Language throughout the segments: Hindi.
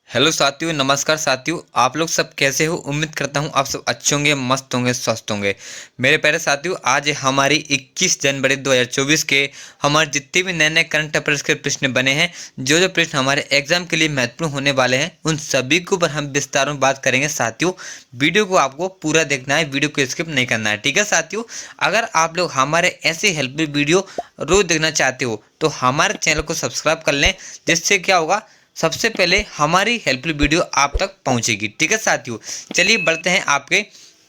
हेलो साथियों, नमस्कार साथियों। आप लोग सब कैसे हो? उम्मीद करता हूँ आप सब अच्छे होंगे, मस्त होंगे, स्वस्थ होंगे। मेरे प्यारे साथियों, आज हमारी 21 जनवरी 2024 के हमारे जितने भी नए नए करंट अफेयर्स के प्रश्न बने हैं, जो जो प्रश्न हमारे एग्जाम के लिए महत्वपूर्ण होने वाले हैं, उन सभी के ऊपर हम विस्तार में बात करेंगे साथियों। वीडियो को आपको पूरा देखना है, वीडियो को स्किप नहीं करना है, ठीक है साथियों। अगर आप लोग हमारे ऐसे हेल्पफुल वीडियो रोज देखना चाहते हो तो हमारे चैनल को सब्सक्राइब कर लें, जिससे क्या होगा, सबसे पहले हमारी हेल्पफुल वीडियो आप तक पहुंचेगी, ठीक है साथियों। चलिए बढ़ते हैं आपके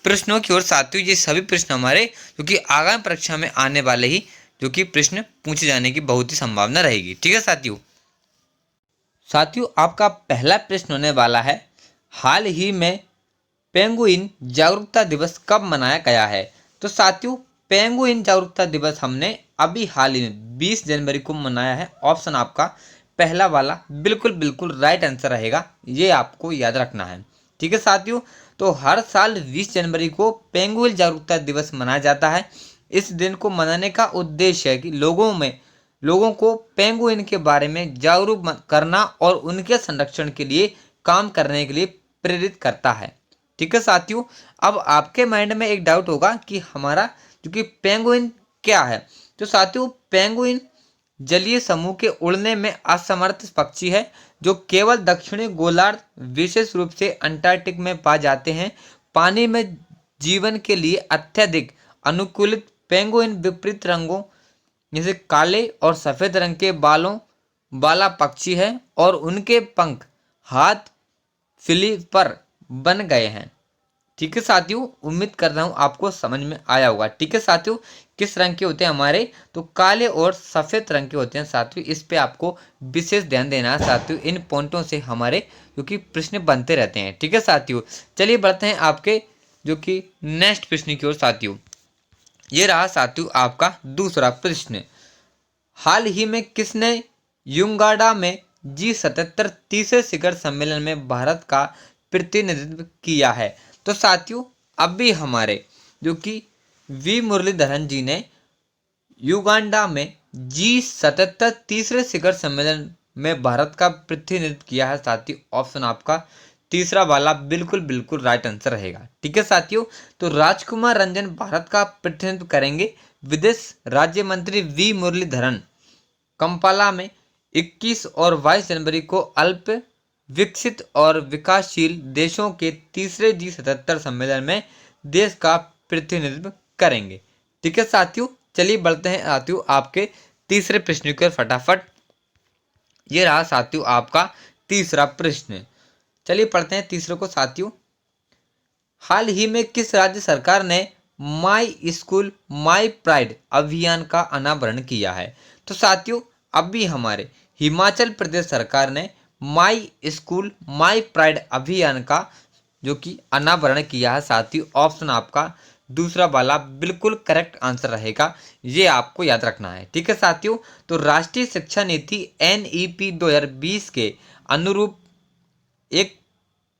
प्रश्नों की ओर साथियों। ये सभी प्रश्न हमारे जो कि आगामी परीक्षा में आने वाले ही जो कि प्रश्न पूछे जाने की बहुत ही संभावना रहेगी, ठीक है साथियों। साथियों, आपका पहला प्रश्न होने वाला है, हाल ही में पेंगुइन जागरूकता दिवस कब मनाया गया है? तो साथियों, पेंगुइन जागरूकता दिवस हमने अभी हाल ही में 20 जनवरी को मनाया है। ऑप्शन आपका पहला वाला बिल्कुल बिल्कुल राइट आंसर रहेगा, ये आपको याद रखना है, ठीक है साथियों। तो हर साल 20 जनवरी को पेंगुइन जागरूकता दिवस मनाया जाता है। इस दिन को मनाने का उद्देश्य है कि लोगों को पेंगुइन के बारे में जागरूक करना और उनके संरक्षण के लिए काम करने के लिए प्रेरित करता है, ठीक है साथियों। अब आपके माइंड में एक डाउट होगा कि हमारा जो कि पेंगुइन क्या है। तो साथियों, पेंगुइन जलीय समूह के उड़ने में असमर्थ पक्षी है, जो केवल दक्षिणी गोलार्ध, विशेष रूप से अंटार्कटिक में पाए जाते हैं। पानी में जीवन के लिए अत्यधिक अनुकूलित पेंगुइन विपरीत रंगों जैसे काले और सफेद रंग के बालों वाला पक्षी है और उनके पंख हाथ फ्लिपर बन गए हैं, ठीक है साथियों। उम्मीद कर रहा हूँ आपको समझ में आया होगा, ठीक है साथियों। किस रंग के होते हैं हमारे? तो काले और सफ़ेद रंग के होते हैं साथियों। इस पे आपको विशेष ध्यान देना है साथियों। इन पॉइंटों से हमारे जो कि प्रश्न बनते रहते हैं, ठीक है साथियों। चलिए बढ़ते हैं आपके जो कि नेक्स्ट प्रश्न की ओर साथियों। ये रहा साथियों आपका दूसरा प्रश्न। हाल ही में किसने युगांडा में G77 तीसरे शिखर सम्मेलन में भारत का प्रतिनिधित्व किया है? तो साथियों, अभी हमारे जो कि वी मुरलीधरन जी ने युगांडा में G77 तीसरे शिखर सम्मेलन में भारत का प्रतिनिधित्व किया है साथियों। ऑप्शन आपका तीसरा वाला बिल्कुल बिल्कुल राइट आंसर रहेगा, ठीक है साथियों। तो राजकुमार रंजन भारत का प्रतिनिधित्व करेंगे। विदेश राज्य मंत्री वी मुरलीधरन कंपाला में 21 और 22 जनवरी को अल्प विकसित और विकासशील देशों के तीसरे G77 सम्मेलन में देश का प्रतिनिधित्व करेंगे, ठीक है साथियों। चलिए बढ़ते हैं साथियों आपके तीसरे प्रश्न की ओर फटाफट। ये रहा साथियों आपका तीसरा प्रश्न। चलिए पढ़ते हैं तीसरे को साथियों। हाल ही में किस राज्य सरकार ने माई स्कूल माई प्राइड अभियान का अनावरण किया है? तो साथियों, अभी हमारे हिमाचल प्रदेश सरकार ने माई स्कूल माई प्राइड अभियान का जो कि अनावरण किया है साथियों। ऑप्शन आपका दूसरा वाला बिल्कुल करेक्ट आंसर रहेगा, ये आपको याद रखना है, ठीक है साथियों। तो राष्ट्रीय शिक्षा नीति NEP 2020 के अनुरूप एक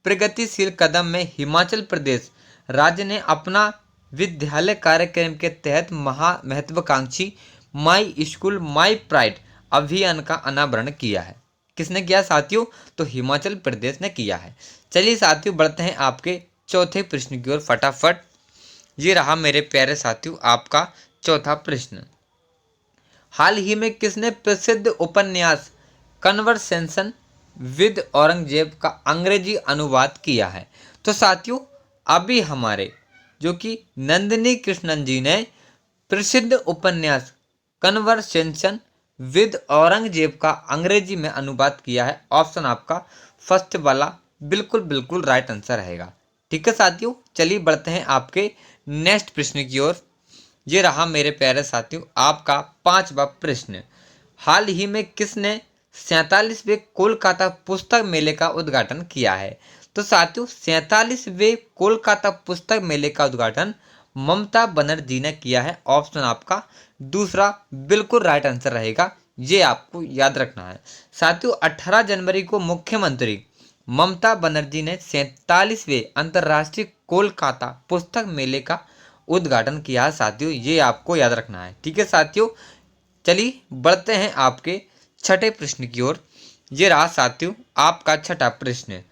प्रगतिशील कदम में हिमाचल प्रदेश राज्य ने अपना विद्यालय कार्यक्रम के तहत महत्वाकांक्षी माई स्कूल माई प्राइड अभियान का अनावरण किया है। किसने किया साथियों? तो हिमाचल प्रदेश ने किया है। चलिए साथियों बढ़ते हैं आपके चौथे प्रश्न की ओर फटाफट। ये रहा मेरे प्यारे साथियों आपका चौथा प्रश्न। हाल ही में किसने प्रसिद्ध उपन्यास कन्वर्सेशन विद औरंगजेब का अंग्रेजी अनुवाद किया है? तो साथियों, अभी हमारे जो कि नंदिनी कृष्णन जी ने प्रसिद्ध उपन्यास कन्वर्सेशन विद औरंगजेब का अंग्रेजी में अनुवाद किया है। ऑप्शन आपका फर्स्ट वाला बिल्कुल बिल्कुल राइट आंसर रहेगा, ठीक है साथियों। चलिए बढ़ते हैं आपके नेक्स्ट प्रश्न की ओर। ये रहा मेरे प्यारे साथियों आपका पांचवा प्रश्न। हाल ही में किसने 47वें कोलकाता पुस्तक मेले का उद्घाटन किया है? तो साथियों, 47वें कोलकाता पुस्तक मेले का उद्घाटन ममता बनर्जी ने किया है। ऑप्शन आपका दूसरा बिल्कुल राइट आंसर रहेगा, ये आपको याद रखना है साथियों। 18 जनवरी को मुख्यमंत्री ममता बनर्जी ने 47वें अंतर्राष्ट्रीय कोलकाता पुस्तक मेले का उद्घाटन किया है साथियों, ये आपको याद रखना है, ठीक है साथियों। चलिए बढ़ते हैं आपके छठे प्रश्न की ओर। ये रहा साथियों आपका छठा प्रश्न।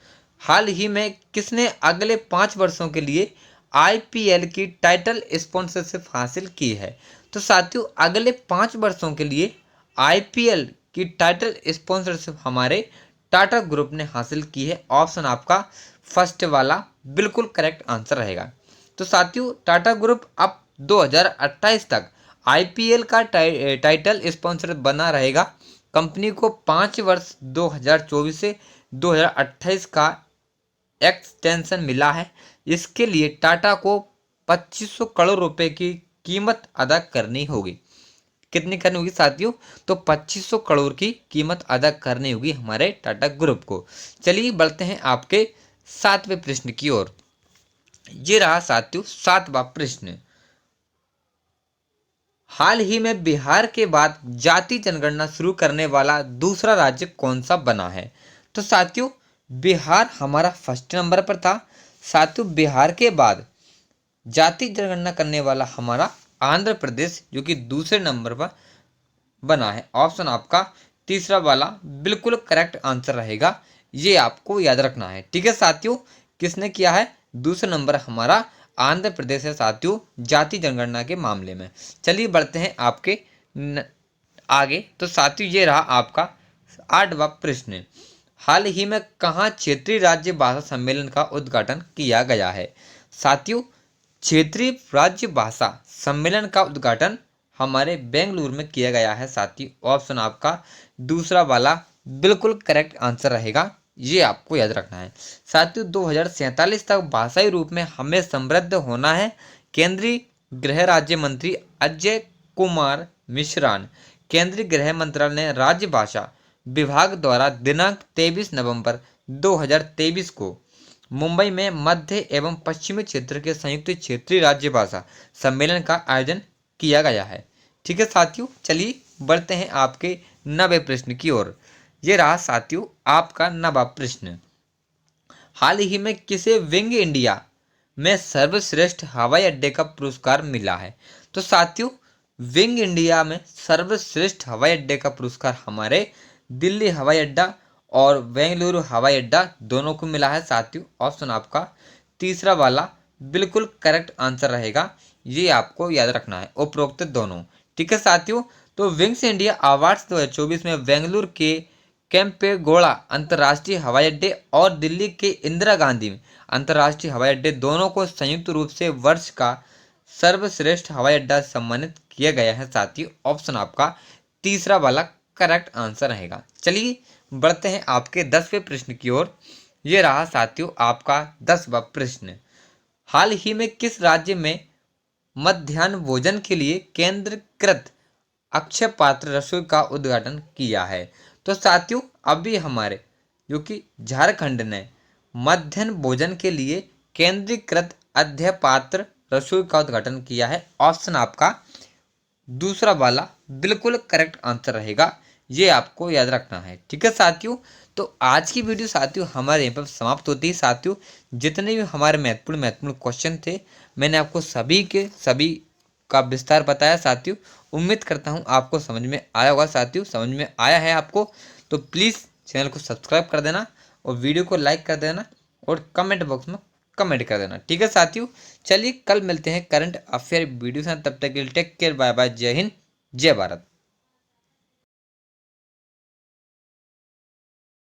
हाल ही में किसने अगले 5 वर्षों के लिए आईपीएल की टाइटल स्पॉन्सरशिप हासिल की है? तो साथियों अगले 5 वर्षों के लिए आईपीएल की टाइटल स्पॉन्सरशिप हमारे टाटा ग्रुप ने हासिल की है। ऑप्शन आपका फर्स्ट वाला बिल्कुल करेक्ट आंसर रहेगा। तो साथियों टाटा ग्रुप अब 2028 तक आईपीएल का टाइटल स्पॉन्सर बना रहेगा। कंपनी को 5 वर्ष 2024 से 2028 का एक्सटेंशन मिला है। इसके लिए टाटा को 2500 करोड़ रुपए की कीमत अदा करनी होगी। कितनी करनी होगी साथियों? तो 2500 करोड़ की कीमत अदा करनी होगी हमारे टाटा ग्रुप को। चलिए बढ़ते हैं आपके 7वें प्रश्न की ओर। ये रहा साथियों 7वां प्रश्न। हाल ही में बिहार के बाद जाति जनगणना शुरू करने वाला दूसरा राज्य कौन सा बना है? तो साथियों बिहार हमारा फर्स्ट नंबर पर था। साथियों बिहार के बाद जाति जनगणना करने वाला हमारा आंध्र प्रदेश जो कि दूसरे नंबर पर बना है। ऑप्शन आपका तीसरा वाला बिल्कुल करेक्ट आंसर रहेगा। ये आपको याद रखना है। ठीक है साथियों, किसने किया है? दूसरा नंबर हमारा आंध्र प्रदेश है साथियों जाति जनगणना के मामले में। चलिए बढ़ते हैं आपके आगे। तो साथियों ये रहा आपका 8वां प्रश्न। हाल ही में कहाँ क्षेत्रीय राज्य भाषा सम्मेलन का उद्घाटन किया गया है? साथियों क्षेत्रीय राज्य भाषा सम्मेलन का उद्घाटन हमारे बेंगलुरु में किया गया है साथियों। ऑप्शन आपका दूसरा वाला बिल्कुल करेक्ट आंसर रहेगा। ये आपको याद रखना है साथियों। 2047 तक भाषाई रूप में हमें समृद्ध होना है। केंद्रीय गृह राज्य मंत्री अजय कुमार मिश्रान केंद्रीय गृह मंत्रालय ने राज्य भाषा विभाग द्वारा दिनांक 23 नवंबर 2023 को मुंबई में मध्य एवं पश्चिमी क्षेत्र के संयुक्त क्षेत्रीय राज्य भाषा सम्मेलन का आयोजन किया गया है। ठीक है साथियों, चलिए बढ़ते हैं आपके 9वें प्रश्न की ओर। ये रहा साथियों आपका 9वां प्रश्न। हाल ही में किसे विंग इंडिया में सर्वश्रेष्ठ हवाई अड्डे का पुरस्कार मिला है? तो साथियों विंग इंडिया में सर्वश्रेष्ठ हवाई अड्डे का पुरस्कार हमारे दिल्ली हवाई अड्डा और बेंगलुरु हवाई अड्डा दोनों को मिला है साथियों। ऑप्शन आपका तीसरा वाला बिल्कुल करेक्ट आंसर रहेगा। ये आपको याद रखना है उपरोक्त दोनों। ठीक है साथियों, तो विंग्स इंडिया अवार्ड्स 2024 में बेंगलुरु के केम्पेगौड़ा अंतर्राष्ट्रीय हवाई अड्डे और दिल्ली के इंदिरा गांधी अंतर्राष्ट्रीय हवाई अड्डे दोनों को संयुक्त रूप से वर्ष का सर्वश्रेष्ठ हवाई अड्डा सम्मानित किया गया है साथियों। ऑप्शन आपका तीसरा वाला करेक्ट आंसर रहेगा। चलिए बढ़ते हैं आपके 10वें प्रश्न की ओर। ये रहा साथियों आपका 10वां प्रश्न। हाल ही में किस राज्य में मध्याह्न भोजन के लिए केंद्रीकृत अक्षय पात्र रसोई का उद्घाटन किया है? तो साथियों अभी हमारे जो कि झारखंड ने मध्याह्न भोजन के लिए केंद्रीकृत अध्यय पात्र रसोई का उद्घाटन किया है। ऑप्शन आपका दूसरा वाला बिल्कुल करेक्ट आंसर रहेगा। ये आपको याद रखना है। ठीक है साथियों, तो आज की वीडियो साथियों हमारे यहाँ पर समाप्त होती है साथियों। जितने भी हमारे महत्वपूर्ण क्वेश्चन थे मैंने आपको सभी के सभी का विस्तार बताया साथियों। उम्मीद करता हूँ आपको समझ में आया होगा साथियों। समझ में आया है आपको तो प्लीज़ चैनल को सब्सक्राइब कर देना और वीडियो को लाइक कर देना और कमेंट बॉक्स में कमेंट कर देना। ठीक है साथियों, चलिए कल मिलते हैं करंट अफेयर वीडियो से। तब तक के लिए टेक केयर, बाय बाय, जय हिंद, जय भारत।